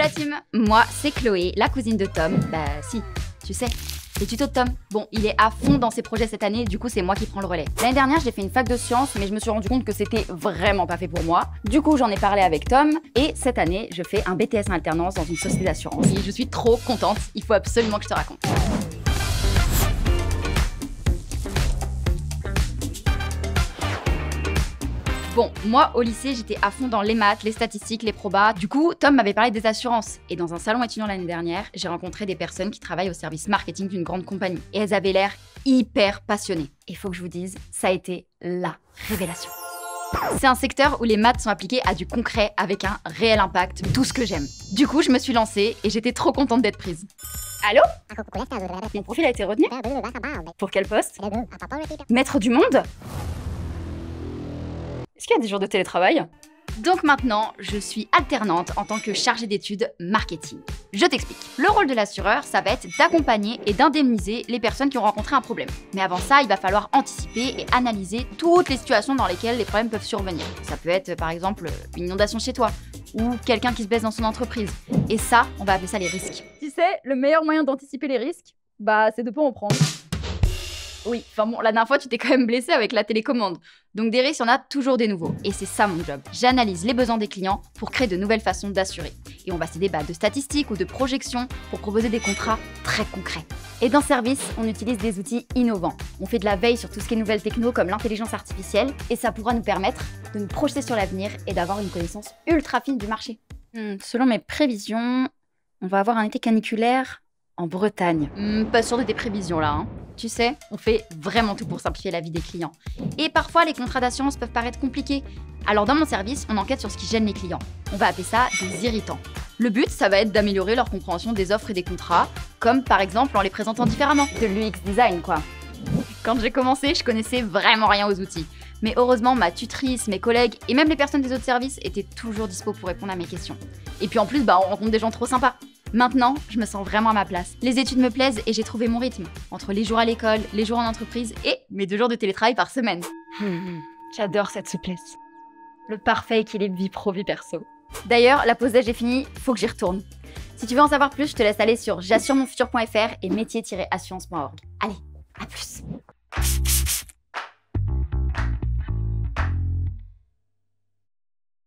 la team, moi c'est Chloé, la cousine de Tom. Bah si, tu sais, les tutos de Tom. Bon, il est à fond dans ses projets cette année, du coup c'est moi qui prends le relais. L'année dernière j'ai fait une fac de sciences, mais je me suis rendu compte que c'était vraiment pas fait pour moi. Du coup j'en ai parlé avec Tom, et cette année je fais un BTS en alternance dans une société d'assurance. Et je suis trop contente, il faut absolument que je te raconte. Bon, moi, au lycée, j'étais à fond dans les maths, les statistiques, les probas. Du coup, Tom m'avait parlé des assurances. Et dans un salon étudiant l'année dernière, j'ai rencontré des personnes qui travaillent au service marketing d'une grande compagnie. Et elles avaient l'air hyper passionnées. Et faut que je vous dise, ça a été la révélation. C'est un secteur où les maths sont appliquées à du concret avec un réel impact, tout ce que j'aime. Du coup, je me suis lancée et j'étais trop contente d'être prise. Allô? Mon profil a été retenu? Pour quel poste? Maître du monde? Est-ce qu'il y a des jours de télétravail? Donc maintenant, je suis alternante en tant que chargée d'études marketing. Je t'explique. Le rôle de l'assureur, ça va être d'accompagner et d'indemniser les personnes qui ont rencontré un problème. Mais avant ça, il va falloir anticiper et analyser toutes les situations dans lesquelles les problèmes peuvent survenir. Ça peut être par exemple une inondation chez toi ou quelqu'un qui se blesse dans son entreprise. Et ça, on va appeler ça les risques. Tu sais, le meilleur moyen d'anticiper les risques, c'est de pas en prendre. Oui, enfin bon, la dernière fois, tu t'es quand même blessé avec la télécommande. Donc des risques, il y en a toujours des nouveaux. Et c'est ça mon job. J'analyse les besoins des clients pour créer de nouvelles façons d'assurer. Et on va s'aider de statistiques ou de projections pour proposer des contrats très concrets. Et dans Service, on utilise des outils innovants. On fait de la veille sur tout ce qui est nouvelles techno comme l'intelligence artificielle. Et ça pourra nous permettre de nous projeter sur l'avenir et d'avoir une connaissance ultra fine du marché. Selon mes prévisions, on va avoir un été caniculaire en Bretagne. Pas sûr de tes prévisions là, hein. Tu sais, on fait vraiment tout pour simplifier la vie des clients. Et parfois, les contrats d'assurance peuvent paraître compliqués. Alors dans mon service, on enquête sur ce qui gêne les clients. On va appeler ça des irritants. Le but, ça va être d'améliorer leur compréhension des offres et des contrats, comme par exemple en les présentant différemment. De l'UX design, quoi. Quand j'ai commencé, je connaissais vraiment rien aux outils. Mais heureusement, ma tutrice, mes collègues et même les personnes des autres services étaient toujours dispo pour répondre à mes questions. Et puis en plus, on rencontre des gens trop sympas. Maintenant, je me sens vraiment à ma place. Les études me plaisent et j'ai trouvé mon rythme. Entre les jours à l'école, les jours en entreprise et mes 2 jours de télétravail par semaine. J'adore cette souplesse. Le parfait équilibre vie pro, vie perso. D'ailleurs, la pause déj est finie, faut que j'y retourne. Si tu veux en savoir plus, je te laisse aller sur j'assuremonfutur.fr et métier-assurance.org. Allez, à plus.